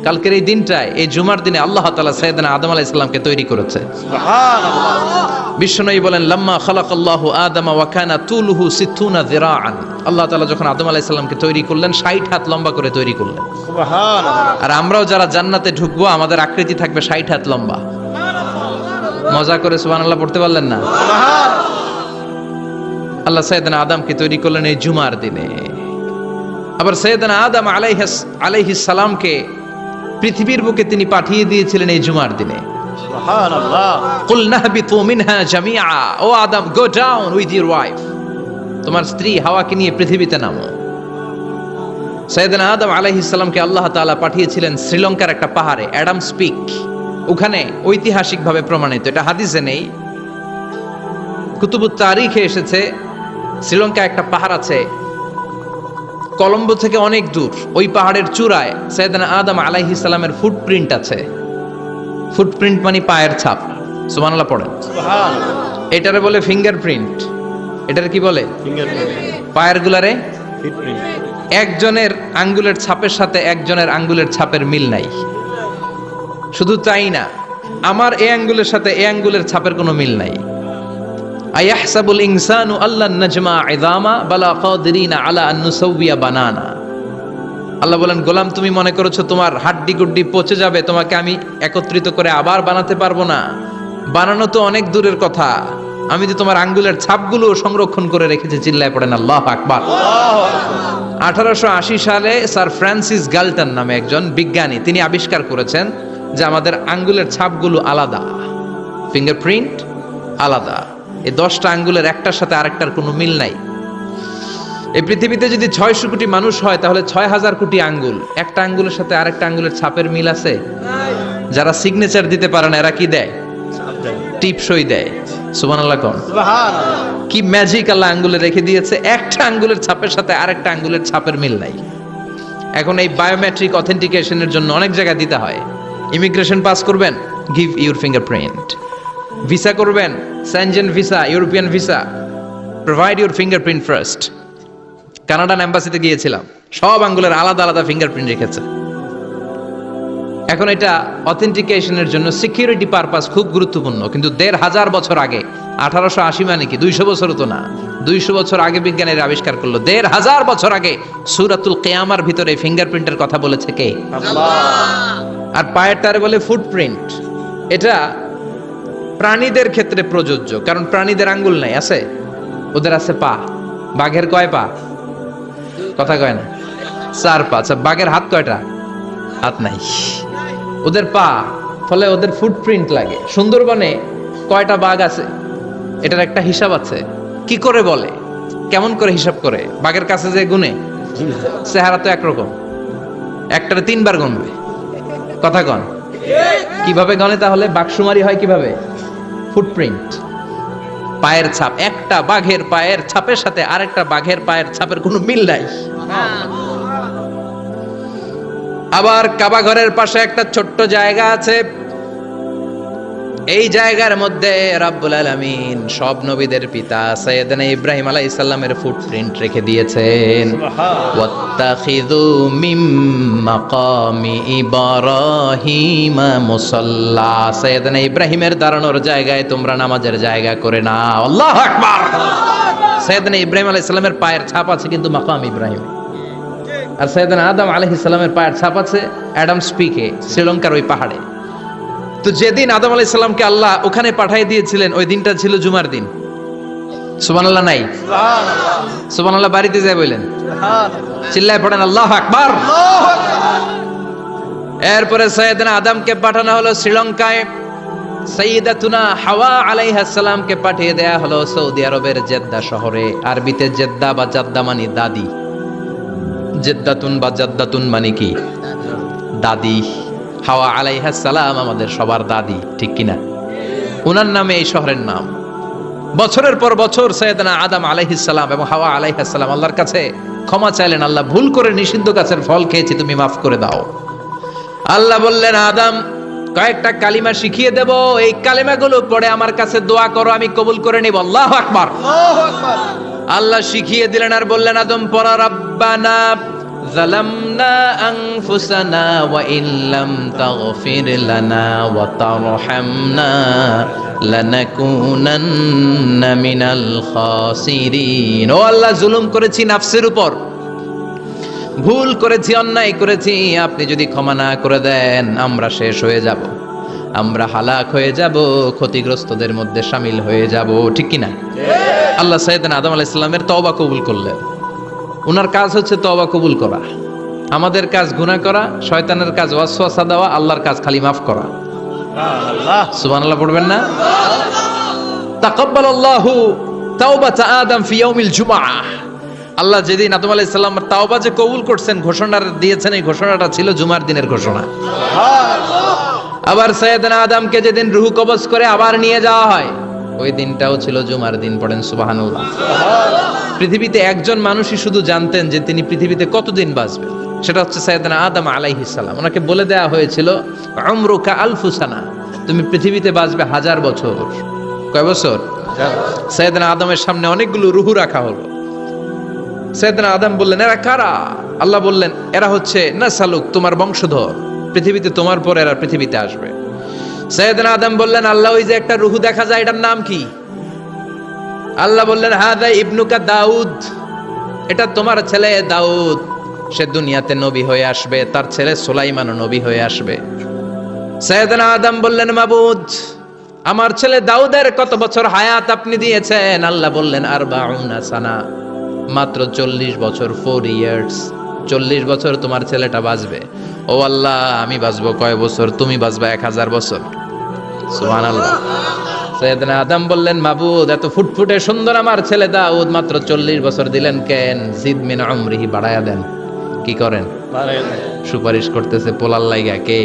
কালকের এই দিনটায়, এই জুমার দিনে আল্লাহ তাআলা সাইয়েদনা আদম আলাইহিস সালামকে তৈরি করেছে। সুবহানাল্লাহ। বিশ্বনবী বলেন, লাম্মা খালাকাল্লাহু আদামা ওয়া কানা তুলুহু 60 যিরাআন। আল্লাহ তাআলা যখন আদম আলাইহিস সালামকে তৈরি করলেন, 60 হাত লম্বা করে তৈরি করলেন। সুবহানাল্লাহ। আর আমরাও যারা জান্নাতে ঢুকবো, আমাদের আকৃতি থাকবে 60 হাত লম্বা। মজা করে সুবহানাল্লাহ পড়তে পারলেন না? আল্লাহ সাইয়েদনা আদমকে তৈরি করলেন এই জুমার দিনে। আবার সাইয়েদনা আদম আলাইহিস সালামকে পৃথিবীর বুকে তিনি পাঠিয়ে দিয়েছিলেন এই জুমার দিনে। সুবহানাল্লাহ। কুল নাহবিতু মিনহা জামিআ, ও Adam, go down with your wife, তোমার স্ত্রী হাওয়াকে নিয়ে পৃথিবীতে নামো। সাইয়েদনা আদম আলাইহিস সালামকে আল্লাহ তাআলা পাঠিয়েছিলেন শ্রীলঙ্কার একটা পাহাড়ে, অ্যাডামস পিক। ওখানে ঐতিহাসিকভাবে প্রমাণিত, এটা হাদিসে নেই, কুতুবুত তারিখে এসেছে। শ্রীলঙ্কা একটা পাহাড় আছে, কলম্বো থেকে অনেক দূর। ওই পাহাড়ের চূড়ায় সাইয়েদনা আদম আলাইহিস সালামের ফুটপ্রিন্ট আছে। ফুটপ্রিন্ট মানে পায়ের ছাপ। সুবহানাল্লাহ পড়েন। সুবহানাল্লাহ। এটারে বলে ফিঙ্গারপ্রিন্ট। এটারে কি বলে? ফিঙ্গারপ্রিন্ট। পায়ের গুলারে ফিটপ্রিন্ট। একজনের আঙ্গুলের ছাপের সাথে একজনের আঙ্গুলের ছাপের মিল নাই। শুধু তাই না, আমার এই আঙ্গুলের সাথে এই আঙ্গুলের ছাপের কোনো মিল নাই। আয়াহসাবুল ইনসানু আল্লান নাজমা ইযামা বালা কাদিরিনা আলা আন নুসাউবিয়া বানানা। আল্লাহ বলেন, গোলাম, তুমি মনে করেছো তোমার হাড্ডি গুড্ডি পচে যাবে, তোমাকে আমি একত্রিত করে আবার বানাতে পারবো না? বানানো তো অনেক দূরের কথা, আমি তো তোমার আঙ্গুলের ছাপগুলো সংরক্ষণ করে রেখেছি। চিল্লায় পড়েন আল্লাহু আকবার। 1880 সালে স্যার ফ্রান্সিস গাল্টন নামে একজন বিজ্ঞানী, তিনি আবিষ্কার করেছেন যে আমাদের আঙ্গুলের ছাপগুলো আলাদা, ফিঙ্গারপ্রিন্ট আলাদা। এই 10টা আঙ্গুলের একটার সাথে আরেকটার কোনো মিল নাই। এই পৃথিবীতে যদি 600 কোটি মানুষ হয়, তাহলে 6000 কোটি আঙ্গুল, একটা আঙ্গুলের সাথে আরেকটা আঙ্গুলের ছাপের মিল আছে? যারা সিগনেচার দিতে পারে না, এরা কি দেয়? টিপসই দেয়। সুবহানাল্লাহ কোন? সুবহানাল্লাহ। কি ম্যাজিক আল্লাহ আঙ্গুলে রেখে দিয়েছে, একটা আঙ্গুলের ছাপের সাথে আরেকটা আঙ্গুলের ছাপের মিল নাই। এখন এই বায়োমেট্রিক অথেন্টিকেশনের জন্য অনেক জায়গায় দিতে হয়। ইমিগ্রেশন পাস করবেন, গিভ ইউর ফিঙ্গারপ্রিন্ট। ভিসা করবেন, Schengen visa, European visa, provide your fingerprint first. Canadian এম্বাসিতে গিয়েছিলাম, সব আঙ্গুলের আলাদা আলাদা ফিঙ্গারপ্রিন্ট রেখেছে। এখন এটা অথেন্টিকেশনের জন্য সিকিউরিটি পারপাস খুব গুরুত্বপূর্ণ। কিন্তু 1500 বছর আগে, 1880 মানে কি 200 বছরও তো না, 200 বছর আগে বিজ্ঞানীরা আবিষ্কার করলো। 1500 বছর আগে সূরাতুল কিয়ামার ভিতরে ফিঙ্গারপ্রিন্টের কথা বলেছে কে? আল্লাহ। আর পায়েরটারে বলে ফুটপ্রিন্ট। এটা প্রাণীদের ক্ষেত্রে প্রযোজ্য, কারণ প্রাণীদের আঙ্গুল নাই, আছে? ওদের আছে পা। বাঘের কয় পা? কথা কয় না, 4 পা। আচ্ছা, বাঘের হাত কয়টা? হাত নাই, ওদের পা। ফলে ওদের ফুটপ্রিন্ট লাগে। সুন্দরবনে কয়টা বাঘ আছে, এটার একটা হিসাব আছে। কি করে বলে, কেমন করে হিসাব করে? বাঘের কাছে যে গুনে, চেহারা তো একরকম, একটারে 3 বার গুনবে। কথা কন, কিভাবে গনে তাহলে? বাঘশুমারি হয় কিভাবে? ফুটপ্রিন্ট, পায়ের ছাপ। একটা বাঘের পায়ের ছাপের সাথে আরেকটা বাঘের পায়ের ছাপের কোনো মিল নাই। আবার কাবা ঘরের পাশে একটা ছোট্ট জায়গা আছে, এই জায়গার মধ্যে রাব্বুল আলামিন সব নবীদের পিতা সাইয়েদনা ইব্রাহিম আলাইহিস সালামের ফুটপ্রিন্ট রেখে দিয়েছেন। ওয়াত্তাখিযু মিম মাকামি ইব্রাহিম মুসাল্লা, সাইয়েদনা ইব্রাহিমের দাঁড়ানোর জায়গায় তোমরা নামাজের জায়গা করে নাও। আল্লাহু আকবার। সাইয়েদনা ইব্রাহিম আলাইহিস সালামের পায়ের ছাপ আছে কিন্তু মাকাম ইব্রাহিম। আর সাইয়েদনা আদম আলাইহিস সালামের পায়ের ছাপ আছে অ্যাডামস পিকে, শ্রীলঙ্কার ওই পাহাড়ে। তো যেদিন আদম আলাইহিস সালামকে আল্লাহ ওখানে পাঠিয়ে দিয়েছিলেন, ওই দিনটা ছিল জুমার দিন। সুবহানাল্লাহ নাই? সুবহানাল্লাহ। সুবহানাল্লাহ বাড়িতে যায় বলেন, সুবহানাল্লাহ। চিল্লায় পড়েন আল্লাহু আকবার। আল্লাহু আকবার। এরপরে সাইয়েদনা আদমকে পাঠানো হলো শ্রীলঙ্কায়। সাইয়্যিদাতুনা হাওয়া আলাইহাস সালামকে পাঠিয়ে দেয়া হলো সৌদি আরবের জেদ্দা শহরে। আরবিতে জেদ্দা বা জাদ্দা মানে দাদি। জেদ্দাতুন বা জাদ্দাতুন মানে কি? দাদি। হাওয়া আলাইহাস সালাম আমাদের সবার দাদি, ঠিক কিনা? ওনার নামে এই শহরের নাম। বছরের পর বছর সাইয়েদনা আদম আলাইহিস সালাম এবং হাওয়া আলাইহাস সালাম আল্লাহর কাছে ক্ষমা চাইলেন, আল্লাহ, ভুল করে নিষিদ্ধ গাছের ফল খেয়েছি, তুমি মাফ করে দাও। আল্লাহ বললেন, আদম, কয়েকটা কালিমা শিখিয়ে দেব, এই কালিমাগুলো পড়ে আমার কাছে দোয়া করো, আমি কবুল করে নিব। আল্লাহু আকবার। আল্লাহু আকবার। আল্লাহ শিখিয়ে দিলেন আর বললেন, আদম পড়া, রাব্বানা যালামনা আনফুসানা ওয়া ইল্লাম তাগফির লানা ওয়া তারহামনা লানাকুনান্না মিনাল খাসিরিন। ও আল্লাহ, জুলুম করেছি নাফসের উপর, ভুল করেছি, অন্যায় করেছি, আপনি যদি ক্ষমা না করে দেন আমরা শেষ হয়ে যাব, আমরা হালাক হয়ে যাব, ক্ষতিগ্রস্তদের মধ্যে শামিল হয়ে যাব। ঠিক কিনা? আল্লাহ সাইয়েদনা আদম আলাইহিস সালামের তওবা কবুল করলেন। ওনার কাজ হচ্ছে তওবা কবুল করা, আমাদের কাজ গুনাহ করা, শয়তানের কাজ ওয়াসওয়াসা দেওয়া, আল্লাহর কাজ খালি মাফ করা। সুবহানাল্লাহ। সুবহানাল্লাহ পড়বেন না? তাকাব্বালাল্লাহু তাওবাতা আদম ফি ইয়াউমিল জুমআহ। আল্লাহ যেদিন আদম আলাইহিস সালামের তাওবা যে কবুল করছেন, ঘোষণা দিয়েছেন, এই ঘোষণাটা ছিল জুমার দিনের ঘোষণা। আবার সাইয়েদনা আদমকে যেদিন রূহ কবজ করে আবার নিয়ে যাওয়া হয়, ওই দিনটাও ছিল জুমার দিন। পড়েন সুবহানাল্লাহ। পৃথিবীতে একজন মানুষই শুধু জানতেন যে তিনি পৃথিবীতে কতদিন বাঁচবেন, সেটা হচ্ছে সাইয়েদনা আদম আলাইহিস সালাম। ওনাকে বলে দেয়া হয়েছিল উমরুকা আলফু সানা, তুমি পৃথিবীতে বাঁচবে 1000 বছর। কয় বছর? সাইয়েদনা আদমের সামনে অনেকগুলো রূহ রাখা হলো। সাইয়েদনা আদম বললেন, এরা কারা? আল্লাহ বললেন, এরা হচ্ছে নাসালুক, তোমার বংশধর, পৃথিবীতে তোমার পর এরা পৃথিবীতে আসবে। সাইয়েদনা আদম বললেন, আল্লাহ ওই যে একটা রূহ দেখা যায়, এটার নাম কি? আল্লাহ বললেন, হাদা ইবনুকা দাউদ, এটা তোমার ছেলে দাউদ, সে দুনিয়াতে নবী হয়ে আসবে, তার ছেলে সুলাইমানও নবী হয়ে আসবে। সাইয়েদনা আদম বললেন, মাবুদ, আমার ছেলে দাউদের কত বছর হায়াত আপনি দিয়েছেন? আল্লাহ বললেন, 40 সানা, মাত্র 40 বছর, 4 ইয়ার্স। 40 বছর তোমার ছেলেটা বাঁচবে। ও আল্লাহ, আমি বাঁচবো কয় বছর? তুমি বাঁচবা 1000 বছর। সুবহানাল্লাহ। সাইয়েদনা আদম বললেন, মাবুদ, এত ফুটফুটে সুন্দর আমার ছেলে দাউদ, মাত্র 40 বছর দিলেন কেন? জিদ মিন উমরিহি, বাড়ায়া দেন। কি করেন? সুপারিশ করতেছে পোলার লাইগা। কে?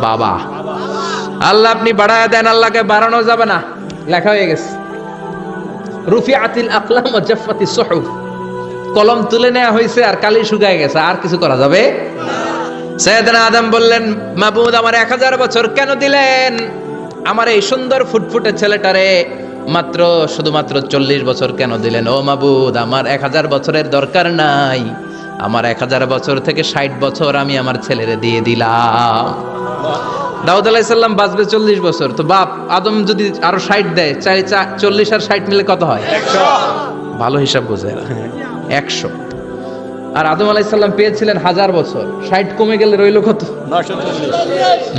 বাবা। আল্লাহ আপনি বাড়ায়া দেন। আল্লাহকে বাড়ানো যাবে না, লেখা হয়ে গেছে। রুফিআতিল আকলাম ওয়া জাফফাতিস সুহুফ, কলম তুলে নেওয়া হয়েছে আর কালি শুকায় গেছে, আর কিছু করা যাবে না। সাইয়েদনা আদম বললেন, মাবুদ, আমার 1000 বছর কেন দিলেন? আমার এই সুন্দর ফুটফুটে ছেলেটারে মাত্র শুধুমাত্র 40 বছর কেন দিলেন? ও মাবুদ, আমার 1000 বছরের দরকার নাই, আমার 1000 বছর থেকে 60 বছর আমি আমার ছেলেরে দিয়ে দিলাম। দাউদ আলাইহিস সালাম বাঁচবে 40 বছর, তো বাপ আদম যদি আরো 60 দেয়, 40 আর 60 মিলে কত হয়? 100। ভালো হিসাব বোঝে, 100। আর আদম আলাইহিস সালাম পেয়েছিলেন 1000 বছর, 60 কমে গেলে রইল কত?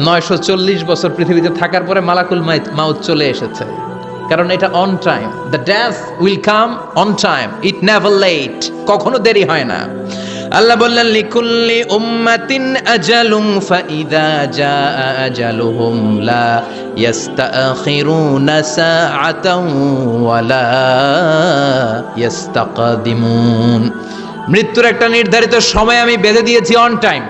940 বছর পৃথিবীতে থাকার পরে মালাকুল মাউত চলে এসেছে। কারণ এটা on time, the death will come on time, it never late, কখনো দেরি হয় না। আল্লাহ বললেন, লিকুল্লি উম্মাতিন আজালুম ফাইদা জাআ আজালুহুম লা ইস্তাখিরুনা সাআতাও ওয়ালা ইস্তাকদিমুন। মৃত্যুর একটা নির্ধারিত সময় আমি বেঁধে দিয়েছি, অন টাইম।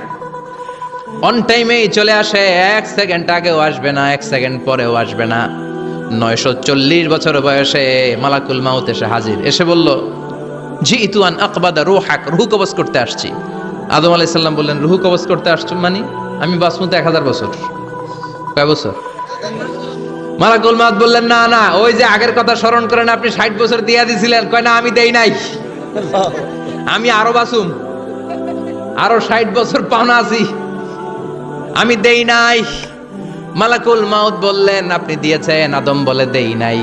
অন টাইমেই চলে আসে, 1 সেকেন্ড আগেও আসবে না, 1 সেকেন্ড পরেও আসবে না। 940 বছর বয়সে মালাকুল মাউত এসে হাজির, এসে বলল, জিইতু আন আকবাদা রূহাক, রূহ কবজ করতে আসছি। আদম আলাইহিস সালাম বললেন, রূহ কবজ করতে আসছো মানে? আমি বাঁচবো তো 1000 বছর। কয় বছর? মালাকুল মাউত বললেন, না না, ওই যে আগের কথা স্মরণ করেন, আপনি 60 বছর দিয়া দিছিলেন। কয় না, আমি দেই নাই, আমি আরো বাঁচুম, আরো 60 বছর পাওনা আছি, আমি দেই নাই। মালাকুল মাউত বললেন, আপনি দিয়েছেন? আদম বলে, দেই নাই।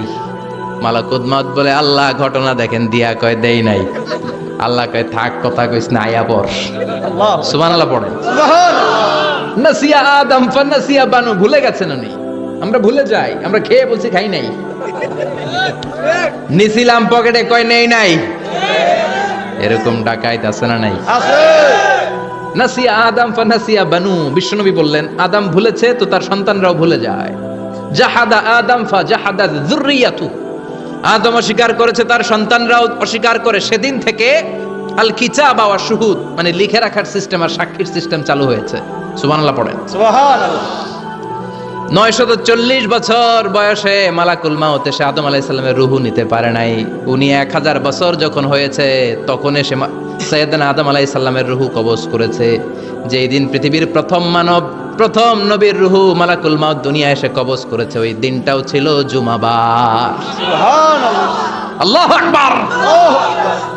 মালাকুল মাউত বলে, আল্লাহ ঘটনা দেখেন, দিয়া কয় দেই নাই। আল্লাহ কয়, থাক, কথা কইস না, আয়া পড়। সুবহানাল্লাহ পড়েন। নাসিয়া আদম ফানাসিয়া বানু, ভুলে গেছেন উনি। আমরা ভুলে যাই, আমরা খেয়ে বলছি খাই নাই, নিছিলাম পকেটে, কয় নেই নাই। এরকম ডাকাইত আছে না নাই? নাসিয়া আদম ফানাসিয়া বানু, বিশ্বনবী বললেন, আদম ভুলেছে তো তার সন্তানরাও ভুলে যায়। জাহাদা আদম ফাজাহাদা যুররিয়াতু, আদম অস্বীকার করেছে, তার সন্তানরাও অস্বীকার করে। সেদিন থেকে আল কিতাব ওয়া শুহুদ, মানে লিখে রাখার সিস্টেম আর সাক্ষীর সিস্টেম চালু হয়েছে। সুবহানাল্লাহ পড়েন। সুবহানাল্লাহ। 940 বছর বয়সে মালাকুল মাউত এসে আদম আলাইহিস সালামের রূহ নিতে পারে নাই। উনি 1000 বছর যখন হয়েছে তখন এসে সাইয়েদনা আদম আলাইহিস সালামের রূহ কবজ করেছে। যেই দিন পৃথিবীর প্রথম মানব, প্রথম নবীর রূহ মালাকুল মাউত দুনিয়া এসে কবজ করেছে, ওই দিনটাও ছিল জুমাবার। সুবহানাল্লাহ। আল্লাহু আকবার।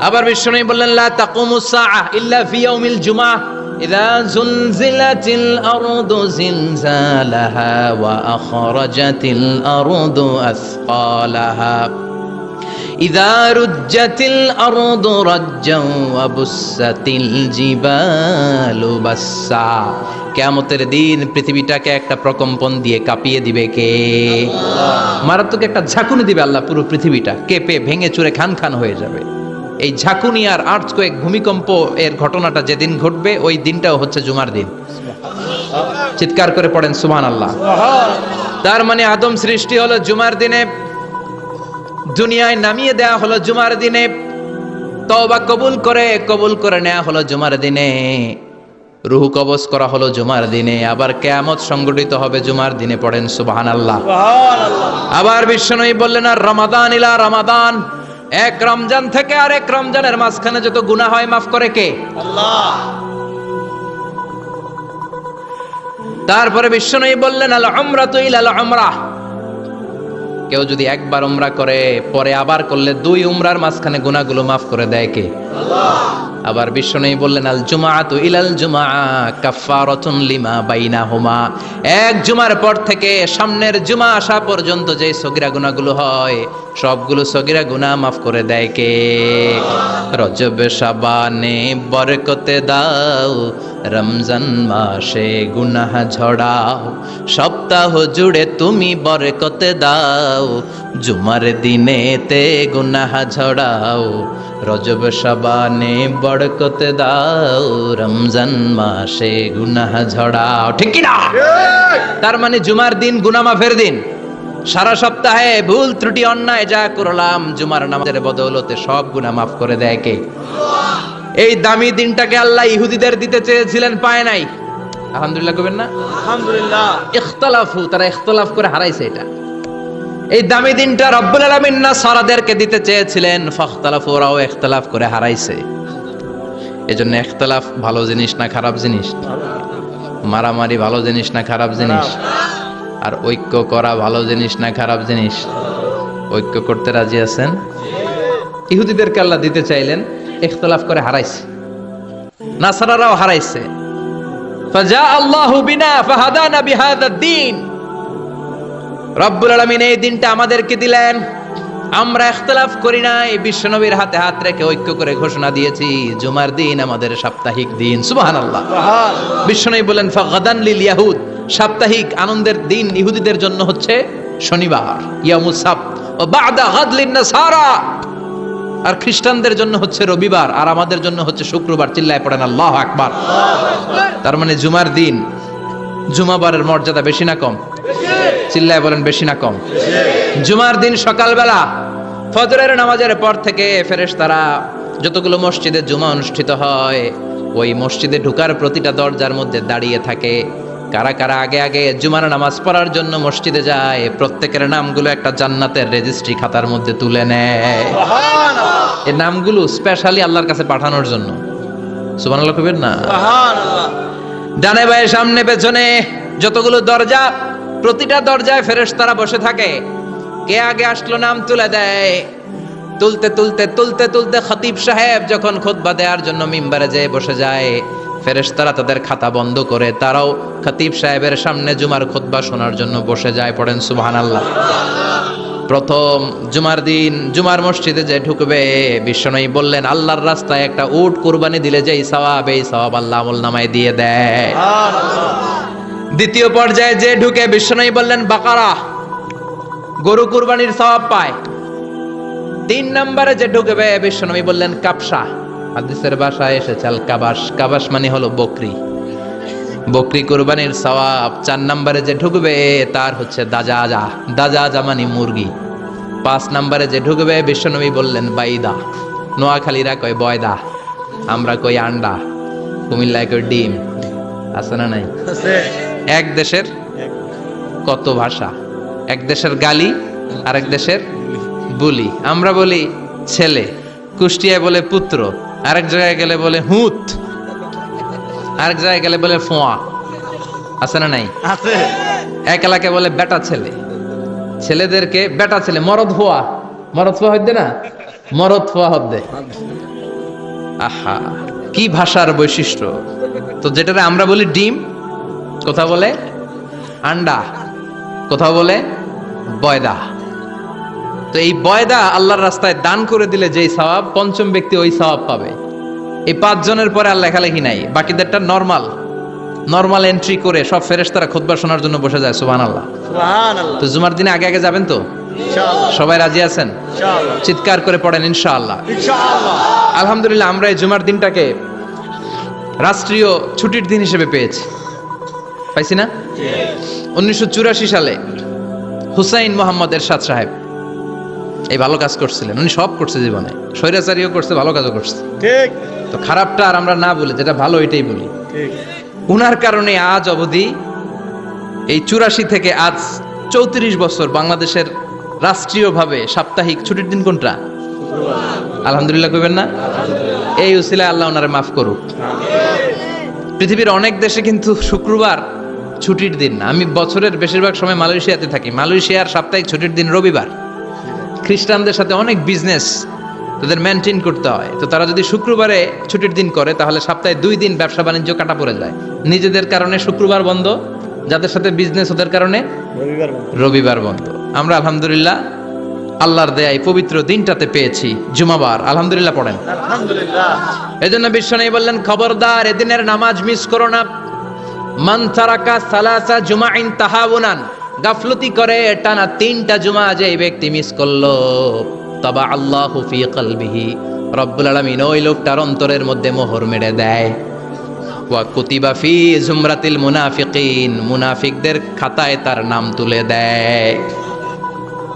আবার বিশ্বনবী বললেন লা তাকুমুস সাআহ ইল্লা ফি ইয়াউমিল জুমআহ ইযা যুলজিলাতিল আরদু জিলজালাহা ওয়া আখরাজাতিল আরদু আসকালাহা ইযা রুজ্জাতিল আরদু রাজ্জাও ওয়া বুসাতিল জিবালু বাসসা। কিয়ামতের দিন পৃথিবীটাকে একটা প্রকম্পন দিয়ে কাঁপিয়ে দিবে কে? মারাত্মক একটা ঝাঁকুনি দিবে আল্লাহ, পুরো পৃথিবীটা কেঁপে ভেঙে চুরে খান খান হয়ে যাবে। এই ঝাঁকুনি আর আর্থকোয়েক ভূমিকম্প এর ঘটনাটা যেদিন ঘটবে ওই দিনটাও হচ্ছে জুমার দিন। চিৎকার করে পড়েন সুবহানাল্লাহ। তার মানে আদম সৃষ্টি হলো জুমার দিনে, দুনিয়ায় নামিয়ে দেয়া হলো জুমার দিনে, তওবা কবুল করে নেওয়া হলো জুমার দিনে, রূহ কবজ করা হলো জুমার দিনে, আবার কিয়ামত সংগঠিত হবে জুমার দিনে। পড়েন সুবহানাল্লাহ। আবার বিশ্বনবী বললেন আর রমাদান ইলা রমাদান, এক রমজান থেকে আরেক রমজানের মাঝখানে যত গুনাহ হয় মাফ করে কে? আল্লাহ। তারপরে বিশ্বনবী বললেন আল উমরাতু ইলাল উমরাহ, কেউ যদি একবার উমরা করে পরে আবার করলে দুই উমরার মাঝখানে গুনাহগুলো মাফ করে দেয় কে? আল্লাহ। আবার বিশ্বনবী বললেন আল জুমআতু ইলাল জুমআ কাফফারাতুন লিমা বাইনাহুমা, এক জুমার পর থেকে সামনের জুমা আসা পর্যন্ত যে সগীরা গুনাহগুলো হয় সবগুলো সগীরা গুনাহ মাফ করে দেয় কে? রজব শাবানে বরকতে দাও, রমজান মাসে গুনাহ ঝড়াও, সপ্তাহ জুড়ে তুমি বরকতে দাও, জুমার দিনেতে গুনাহ ঝড়াও, রজব শাবানে বরকতে দাও, রমজান মাসে গুনাহ ঝড়াও। ঠিক কি না? তার মানে জুমার দিন গুনাহ মাফের দিন। সারা সপ্তাহে ভুল ত্রুটি অন্যায় যা করলাম জুমার নামাজের বদৌলতে সব গুনাহ মাফ করে দেয় কে? এই দামি দিনটাকে আল্লাহ ইহুদিদের দিতে চেয়েছিলেন, পায় নাই। আলহামদুলিল্লাহ কবেন না? আলহামদুলিল্লাহ। ইখতিলাফু, তারা ইখতিলাফ করে হারাইছে এটা। এই দামি দিনটা রব্বুল আলামিন নাসারাদেরকে দিতে চেয়েছিলেন, ফাখতালাফু, ওরাও ইখতিলাফ করে হারাইছে। এজন্য ইখতিলাফ ভালো জিনিস না খারাপ জিনিস? মারামারি ভালো জিনিস না খারাপ জিনিস? আর ঐক্য করা ভালো জিনিস না খারাপ জিনিস? ঐক্য করতে রাজি আছেন? ইহুদিদেরকে আল্লাহ দিতে চাইলেন, ইখতিলাফ করে হারাইছে। নাসারারাও হারাইছে। ফাজা আল্লাহু বিনা ফাহাদানা বিহাদাদ দ্বীন, রব্বুল আলামিন এই দিনটা আমাদেরকে দিলেন, আমরা ইখতিলাফ করি নাই, বিশ্বনবীর হাতে হাত রেখে ঐক্য করে ঘোষণা দিয়েছি জুমার দিন আমাদের সাপ্তাহিক দিন। সুবহানাল্লাহ। বিশ্বনবী বলেন ফাগাদান লিল ইয়াহুদ, সাপ্তাহিক আনন্দের দিন ইহুদিদের জন্য হচ্ছে শনিবার, ইয়ামুস সাbt, ও বাদা গাদ লিন নাসারা, আর খ্রিস্টানদের জন্য হচ্ছে রবিবার, আর আমাদের জন্য হচ্ছে শুক্রবার। চিল্লায় পড়েন আল্লাহু আকবার। তার মানে জুমার দিন, জুমাবারের মর্যাদা বেশি না কম? চিল্লায় বলেন বেশি না কম? জুমার দিন সকালবেলা ফজরের নামাজের পর থেকে ফেরেশতারা যতগুলো মসজিদে জুমা অনুষ্ঠিত হয় ওই মসজিদে ঢোকার প্রতিটা দরজার মধ্যে দাঁড়িয়ে থাকে। কারা কারা আগে আগে জুমার নামাজ পড়ার জন্য মসজিদে যায় প্রত্যেকের নামগুলো একটা জান্নাতের রেজিস্ট্রি খাতার মধ্যে তুলে নেয়। এই নামগুলো স্পেশালি আল্লাহর কাছে পাঠানোর জন্য। সুবহানাল্লাহ কইবেন না? সুবহানাল্লাহ। ডানে বায়ে সামনে পেছনে যতগুলো দরজা, প্রতিটা দরজায় ফেরেশতারা বসে থাকে। কে আগে আসলো নাম তুলে দেয়। তুলতে তুলতে তুলতে তুলতে খতিব সাহেব যখন খুতবা দেওয়ার জন্য মিম্বারে যেয়ে বসে যায়, ফেরেশতারা তাদের খাতা বন্ধ করে তারাও খতিব সাহেবের সামনে জুমার খুতবা শোনার জন্য বসে যায়। পড়েন সুবহানাল্লাহ। প্রথম জুমার দিন জুমার মসজিদে যে ঢুকবে, বিশ্বনবী বললেন আল্লাহর রাস্তায় একটা উট কুরবানি দিলে যেই সওয়াব, এই সওয়াব আল্লাহ আমলনামায় দিয়ে দেয়। দ্বিতীয় পর্যায়ে যে ঢুকে, বিশ্বনবী বললেন বাকারা, গরু কুরবানির সওয়াব পায়। 3 নম্বরে যে ঢুকবে, বিশ্বনবী বললেন কাবসা, হাদিসের ভাষায় এসেছে আল কাবাস, কাবাস মানে হলো বকরি, বকরি কুরবানির সওয়াব। 4 নম্বরে যে ঢুকবে তার হচ্ছে দাজাজা, দাজাজা মানে মুরগি। 5 নম্বরে যে ঢুকবে, বিশ্বনবী বললেন বাইদা, নোয়াখালীরা কয় বয়দা, আমরা কই আন্ডা, কুমিল্লায় কই ডিম। আছে না নাই? এক দেশের কত ভাষা, এক দেশের গালি আর এক দেশের বুলি। আমরা বলি ছেলে, কুষ্টিয়ায় বলে পুত্র, আরেক জায়গায় গেলে বলে হুত, আরেক জায়গায় গেলে বলে ফোয়া। আছে না নাই? আছে। এক এলাকায় বলে বেটা ছেলে, ছেলেদেরকে বেটা ছেলে, মরদ হুয়া, মরদ ফোয়া হদ্দে না, মরদ ফোয়া হদ্দে। আহা, কি ভাষার বৈশিষ্ট্য! তো যেটারে আমরা বলি ডিম, কোথাও বলে আন্ডা, কোথাও বলে বয়দা। তো এই বয়দা আল্লাহর রাস্তায় দান করে দিলে যেই সওয়াব, পঞ্চম ব্যক্তি ওই সওয়াব পাবে। এই 5 জনের পরে আর লেখালেখি নাই, বাকিদেরটা নরমাল এন্ট্রি করে সব ফেরেশতারা খুতবা শোনার জন্য বসে যায়। সুবহানাল্লাহ। সুবহানাল্লাহ। তো জুমার দিনে আগে আগে যাবেন তো? ইনশাআল্লাহ। সবাই রাজি আছেন? ইনশাআল্লাহ। চিৎকার করে পড়েন ইনশাআল্লাহ। ইনশাআল্লাহ। আলহামদুলিল্লাহ, আমরা এই জুমার দিনটাকে রাষ্ট্রীয় ছুটির দিন হিসেবে পেয়েছি, পাইছি না? 1984 সালে হুসাইন মোহাম্মদ এরশাদ সাহেব এই ভালো কাজ করছিলেন। উনি সব করছে জীবনে, স্বৈরাচারীও করছে, ভালো কাজও করছে। ঠিক তো খারাপটা আর আমরা না বলি, যেটা ভালো এটাই বলি। ঠিক। উনার কারণে আজ অবধি এই 84 থেকে আজ 34 বছর বাংলাদেশের রাষ্ট্রীয়ভাবে সাপ্তাহিক ছুটির দিন কোনটা? আলহামদুলিল্লাহ কইবেন না? এই উসিলায় আল্লাহ ওনারে মাফ করুক। পৃথিবীর অনেক দেশে কিন্তু শুক্রবার ছুটির দিন না। আমি বছরের বেশিরভাগ সময় মালয়েশিয়াতে থাকি। মালয়েশিয়ার সাপ্তাহিক ছুটির দিন রবিবার। খ্রিস্টানদের সাথে অনেক বিজনেস তাদের মেনটেন করতে হয়। তো তারা যদি শুক্রবারে ছুটির দিন করে, তাহলে সপ্তাহে 2 দিন ব্যবসা বাণিজ্য কাটা পড়ে যায়। নিজেদের কারণে শুক্রবার বন্ধ, যাদের সাথে বিজনেস ওদের কারণে রবিবার বন্ধ। আমরা আলহামদুলিল্লাহ আল্লাহর দেয়ায় পবিত্র দিনটাতে পেয়েছি জুমাবার। আলহামদুলিল্লাহ পড়েন। আলহামদুলিল্লাহ। এজন্য বিশ্বনবী বললেন, খবরদার এদিনের নামাজ মিস করো না। মান তারাকা সালাসা জুমাইন তাহাউনান, গাফলতি করে টানা 3টা জুমা যে ব্যক্তি মিস করলো, তাবা আল্লাহু ফি কলবিহি, রব্বুল আলামিন ওই লোকটার অন্তরের মধ্যে মোহর মেরে দেয়। ওয়া কুতিবা ফি জুমরাতিল মুনাফিকিন, মুনাফিকদের খাতায় তার নাম তুলে দেয়।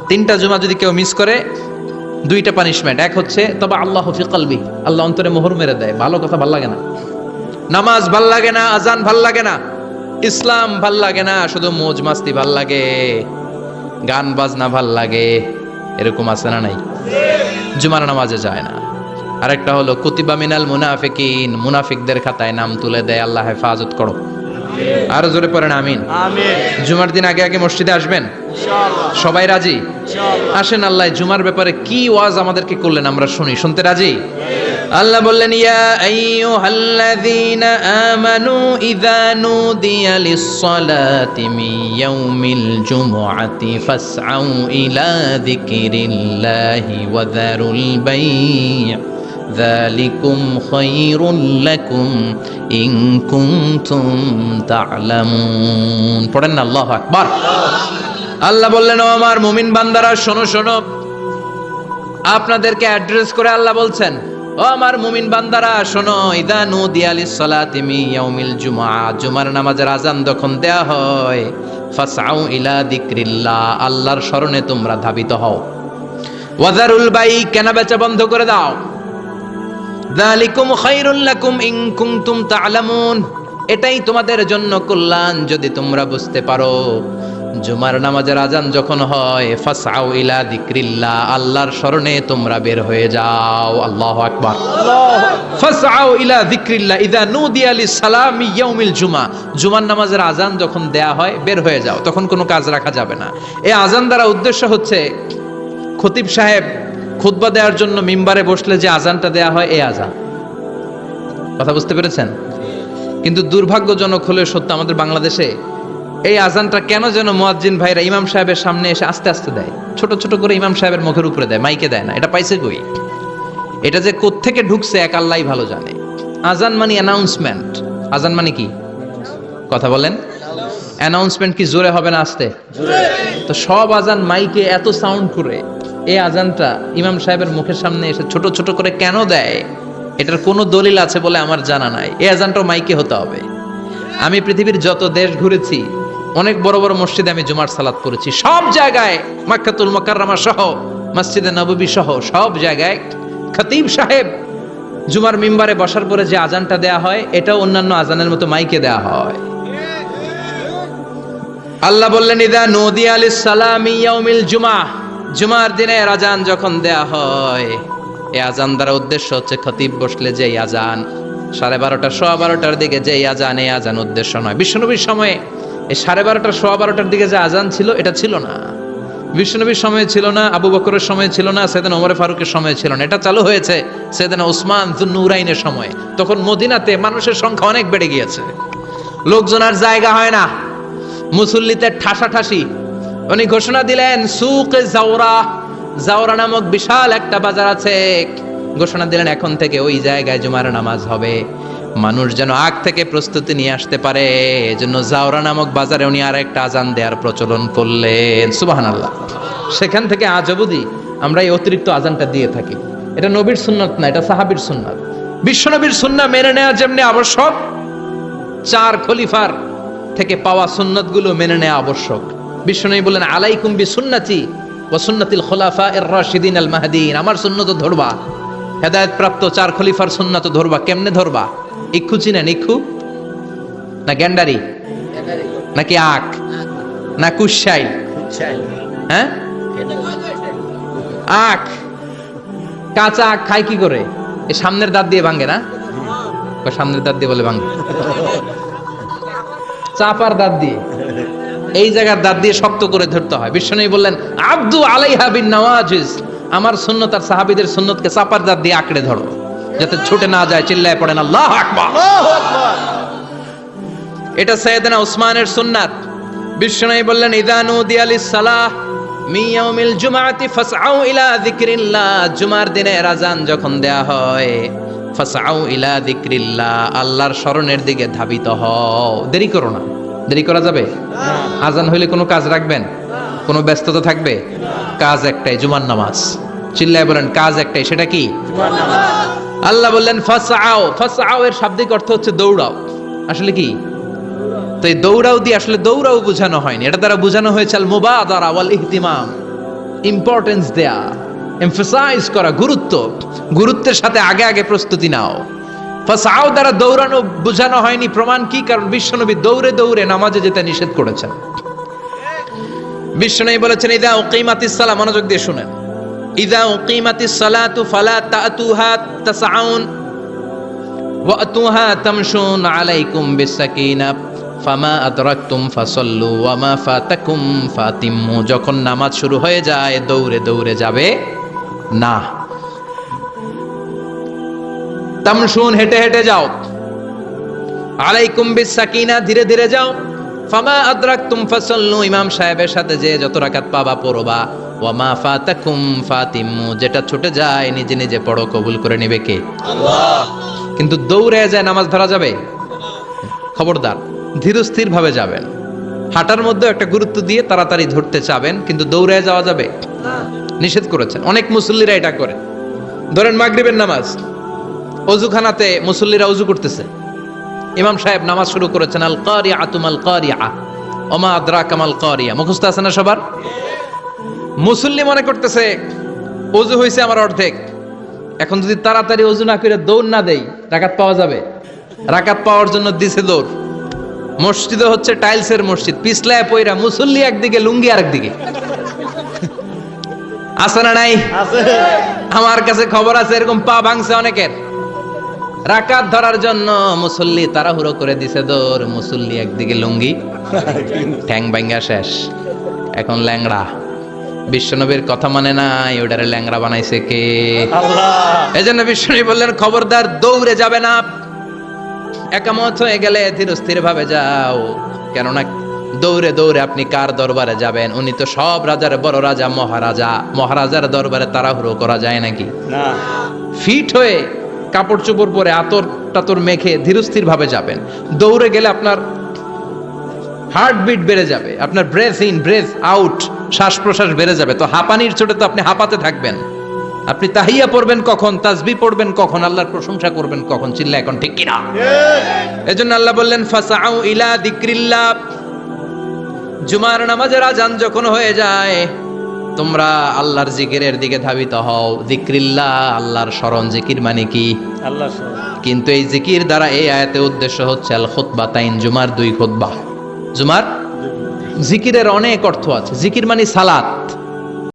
3টা জুমা যদি কেউ মিস করে, 2টা পানিশমেন্ট। এক হচ্ছে তবা আল্লাহু ফি কলবি, আল্লাহ অন্তরে মোহর মেরে দেয়। ভালো কথা ভাল লাগে না, নামাজ ভাল লাগে না, আজান ভাল লাগে না, ইসলাম ভাল লাগে না, শুধু মৌজ মাস্তি ভাল লাগে, গান বাজনা ভাল লাগে, এরকম আছে না নাই? জুমার নামাজে যায় না। আরেকটা হলো কুতিবা মিনাল মুনাফিকিন, মুনাফিকদের খাতায় নাম তুলে দেয়। আল্লাহ হেফাজত করো। আরো জোরে পড়েন আমিন। আমিন। জুমার দিন আগে আগে মসজিদে আসবেন, ইনশাআল্লাহ। সবাই রাজি? ইনশাআল্লাহ। আসেন, আল্লাহ জুমার ব্যাপারে কি ওয়াজ আমাদেরকে করলেন আমরা শুনি। শুনতে রাজি? আল্লাহ বললেন, ইয়া আইয়ুহাল্লাযীনা আমানু ইযা নুদিয়া লিস-সালাতি মিন ইয়াউমিল জুমআতি ফাসআউ ইলা যিকরিল্লাহি ওয়া যারুল বাই', যালিকুম খায়রুল লাকুম ইন কুনতুম তা'লামুন। পড়েন না আল্লাহু আকবার। আল্লাহ বললেন, ও আমার মুমিন বান্দারা, শোনো শোনো। আপনাদেরকে অ্যাড্রেস করে আল্লাহ বলছেন, ও আমার মুমিন বান্দারা শোনো, ইদা নুদিয়া লিস-সালাতি মিন ইয়াউমিল জুমআ, জুমার নামাজের আযান যখন দেয়া হয়, ফাসআউ ইলা যিকরিল্লাহ, আল্লাহর স্মরণে তোমরা ধাবিত হও। ওয়াযারুল বাই, কেনা বেচা বন্ধ করে দাও। যালিকুম খায়রুল লাকুম ইন কুনতুম তা'লামুন, এটাই তোমাদের জন্য কল্যাণ যদি তোমরা বুঝতে পারো। জুমার নামাজের আজান যখন হয়, ফাসআউ ইলা যিকরিল্লাহ, আল্লাহর স্মরণে তোমরা বের হয়ে যাও। আল্লাহু আকবার। ফাসআউ ইলা যিকরিল্লাহ ইযা নুদিয়া লিস-সালামি ইয়াউমিল জুমআ, জুমার নামাজের আজান যখন দেয়া হয় বের হয়ে যাও, তখন কোনো কাজ রাখা যাবে না। এই আজান দ্বারা উদ্দেশ্য হচ্ছে, খতিব সাহেব খুতবা দেওয়ার জন্য মিম্বারে বসলে যে আজানটা দেয়া হয়, এই আজান। কথা বুঝতে পেরেছেন? কিন্তু দুর্ভাগ্যজনক হলে সত্য, আমাদের বাংলাদেশে এই আজানটা কেন যেন মুয়াজ্জিন ভাইরা ইমাম সাহেবের সামনে এসে আস্তে আস্তে দেয়, ছোট ছোট করে ইমাম সাহেবের মুখের উপরে দেয়, মাইকে দেয় না। এটা পাইছে কই? এটা যে কোত্থেকে ঢুকছে এক আল্লাহই ভালো জানে। আজান মানে অ্যানাউন্সমেন্ট। আজান মানে কি? কথা বলেন। অ্যানাউন্সমেন্ট কি জোরে হবে না আস্তে? তো সব আজান মাইকে এত সাউন্ড করে, এই আজানটা ইমাম সাহেবের মুখের সামনে এসে ছোট ছোট করে কেন দেয়? এটার কোনো দলিল আছে বলে আমার জানা নাই। এই আজানটাও মাইকে হতে হবে। আমি পৃথিবীর যত দেশ ঘুরেছি, অনেক বড় বড় মসজিদে আমি জুমার সালাত করেছি, সব জায়গায় মক্কাতুল মুকাররমা সহ মসজিদে নববী সহ সব জায়গায় খতিব সাহেব জুমার মিম্বারে বসার পরে যে আজানটা দেয়া হয়, এটাও অন্যান্য আজানের মতো মাইকে দেয়া হয়। আল্লাহ বললেন, ইদা নুদিয়া লিস-সালামি ইয়াউমিল জুমআ, জুমার দিনের আজান যখন দেয়া হয়, এই আজান দ্বারা উদ্দেশ্য হচ্ছে খতিব বসলে যে আজান 12:30 12:15 দিকে যে আজান, এই আজান উদ্দেশ্য নয়। বিশ্বনবীর সময়ে এই 12:30 12:15 দিকে যে আজান ছিল, এটা ছিল না। বিশ্বনবীর সময় ছিল না, আবু বকরের সময় ছিল না, সাইয়েদনা ওমর ফারুকের সময় ছিল না, এটা চালু হয়েছে সাইয়েদনা উসমান যুন্নুরাইনের সময়। তখন মদিনাতে মানুষের সংখ্যা অনেক বেড়ে গিয়েছে, লোকজন আর জায়গা হয় না, মুসল্লিতে ঠাসাঠাসি। উনি ঘোষণা দিলেন সুকে জাওরা, জাওরা নামক বিশাল একটা বাজার আছে, ঘোষণা দিলেন এখন থেকে ওই জায়গায় জুমার নামাজ হবে। মানুষ যেন আগ থেকে প্রস্তুতি নিয়ে আসতে পারে, এজন্য জাওরা নামক বাজারে উনি আর একটা আজান দেওয়ার প্রচলন করলেন। সুবহানাল্লাহ। সেখান থেকে আজ অবধি আমরা এই অতিরিক্ত আজানটা দিয়ে থাকি। এটা নবীর সুন্নাত না, এটা সাহাবীর সুন্নাত। বিশ্বনবীর সুন্নাহ মেনে নেওয়া যেমনি আবশ্যক, চার খলিফার থেকে পাওয়া সুন্নাতগুলো মেনে নেওয়া আবশ্যক। বিশ্বনবী বলেন আলাইকুম বিসুন্নতি ওয়া সুন্নাতিল খুলাফায়ে রাশিদিন আল মাহদিন, আমার সুন্নাত ধরবা, হেদায়েত প্রাপ্ত চার খলিফার সুন্নাত ধরবা। কেমনে ধরবা? ইক্ষু চিনেন? ইক্ষু না গ্যান্ডারি নাকি আখ না কুশাই? হ্যাঁ, আখ। কাঁচা আখ খায় কি করে? এই সামনের দাঁত দিয়ে ভাঙে না? সামনের দাঁত দিয়ে বলে ভাঙে, চাপার দাঁত দিয়ে, এই জায়গার দাঁত দিয়ে শক্ত করে ধরতে হয়। বিশ্বনবী বললেন আব্দু আলাইহা বিন নওয়াজিজ, আমার সুন্নত আর সাহাবীদের সুন্নতকে চাপার দাঁত দিয়ে আঁকড়ে ধরো, যাতে ছুটে না যায়। চিল্লায় পড়েন আল্লাহু আকবার। এটা সাইয়েদনা উসমানের সুন্নাত। বিশ্বনবী বললেন ইযা নুদিয়া লিস-সালাহ মিন ইয়াউমিল জুমআতি ফাসআউ ইলা যিকরিল্লাহ, জুমার দিনে আযান যখন দেয়া হয়, ফাসআউ ইলা যিকরিল্লাহ, আল্লাহর স্মরণের দিকে ধাবিত হও। দেরি করো না। দেরি করা যাবে? আজান হইলে কোনো কাজ রাখবেন? কোনো ব্যস্ততা থাকবে? কাজ একটাই, জুমার নামাজ। চিল্লায় বলেন কাজ একটাই, সেটা কি? আল্লাহ বললেন ফাসআউ, ফাসআউ এর শাব্দিক অর্থ হচ্ছে দৌড়াও। আসলে কি? তো এই দৌড়াও দিয়ে আসলে দৌড়াও বোঝানো হয়নি, এটা দ্বারা বোঝানো হয়েছে আল মুবাদারা ওয়াল ইহতিমাম, ইম্পর্টেন্স দেয়া, এমফাসাইজ করা, গুরুত্ব, গুরুত্বের সাথে আগে আগে প্রস্তুতি নাও। ফাসআউ দ্বারা দৌড়ানো বোঝানো হয়নি। প্রমাণ কি? কারণ বিশ্বনবী দৌড়ে দৌড়ে নামাজে যেতে নিষেধ করেছেন। বিশ্বনবী বলেছেন ইযা উকিমাতিস সালাহ, মনোযোগ দিয়ে শুনেন, ইযা উকিমাতিস সালাতু ফালা তাতুহা তাসআউন ওয়া আতুহা তামশুন আলাইকুম বিসাকিনা ফামা আদরাকতুম ফাসাল্লু ওয়া মা ফাতাকুম ফাতিম্মু, যখন নামাজ শুরু হয়ে যায় দৌড়ে দৌড়ে যাবে না। তামশুন, হেঁটে হেঁটে যাও, আলাইকুম বিসাকিনা, ধীরে ধীরে যাও, ফামা আদরাকতুম ফাসাল্লু, ইমাম সাহেবের সাথে যে যত রাকাত পাবা পড়বা, ওয়া মা ফাতাকুম ফাতিম্মু, যেটা ছুটে যায় নিজে নিজে পড়ো, কবুল করে নেবে কে? আল্লাহ। কিন্তু দৌড়ে যায় নামাজ ধরা যাবে? খবরদার, ধীরস্থির ভাবে যাবেন। হাঁটার মধ্যে একটা গুরুত্ব দিয়ে তাড়াতাড়ি ধরতে চাবেন, কিন্তু দৌড়ে যাওয়া যাবে না, নিষেধ করেছেন। অনেক মুসল্লিরা এটা করে। ধরেন মাগরিবের নামাজ, অজুখানাতে মুসল্লিরা অজু করতেছে, ইমাম সাহেব নামাজ শুরু করেছেন আল কারিআতু মাল কারিআ ওমা আদরাকা মাল কারিআ, মুখস্থ আছে না সবার? মুসল্লি মনে করতেছে অজু হয়েছে আমার অর্ধেক, এখন যদি তাড়াতাড়ি অজু না করে দৌড় না দেই রাকাত পাওয়া যাবে? রাকাত পাওয়ার জন্য দিছে দৌড়। মসজিদে হচ্ছে টাইলসের মসজিদ, পিছলায় পয়রা মুসল্লি একদিকে, লুঙ্গি আরেকদিকে। আছে না নাই? আমার কাছে খবর আছে এরকম পা ভাঙছে অনেকের। রাকাত ধরার জন্য মুসল্লি তাড়াহুড়ো করে দিছে দৌড়, মুসল্লি একদিকে লুঙ্গি, ঠ্যাং ভাঙ্গা শেষ, এখন ল্যাংড়া। বিশ্বনবীর কথা মানে নাই, ওটারে ল্যাংড়া বানাইছে কে? আল্লাহ। এজন্য বিশ্বনবী বললেন খবরদার দৌড়ে যাবে না, একামত হয়ে গেলে ধীরস্থির ভাবে যাও। কেননা দৌড়ে দৌড়ে আপনি কার দরবারে যাবেন? উনি তো সব রাজার বড় রাজা, মহারাজা। মহারাজার দরবারে তাড়াহুড়ো করা যায় নাকি? না। ফিট হয়ে কাপড় চোপড় পরে আতর টাতর মেখে ধীরস্থির ভাবে যাবেন। দৌড়ে গেলে আপনার হার্টবিট বেড়ে যাবে, আপনার ব্রেথ ইন ব্রেথ আউট, শ্বাস প্রশ্বাস বেড়ে যাবে। তো হাঁপানির চোটে তো আপনি হাঁপাতে থাকবেন। আপনি তাহিয়া পড়বেন কখন, তাসবিহ পড়বেন কখন, আল্লাহর প্রশংসা করবেন কখন? চিল্লা এখন ঠিক কিনা? এজন্য আল্লাহ বললেন ফাসআউ ইলা যিকরিল্লাহ, জুমার নামাজের আযান যখন হয়ে যায় তোমরা আল্লাহর জিকিরের দিকে ধাবিত হও। যিকরিল্লাহ, আল্লাহর স্মরণ। জিকির মানে কি? আল্লাহর স্মরণ। কিন্তু এই জিকির দ্বারা এই আয়াতে উদ্দেশ্য হচ্ছে আল খুতবাতাইন, জুমার দুই খুতবা। জুমার জিকিরের অনেক অর্থ আছে। জিকির মানে সালাত,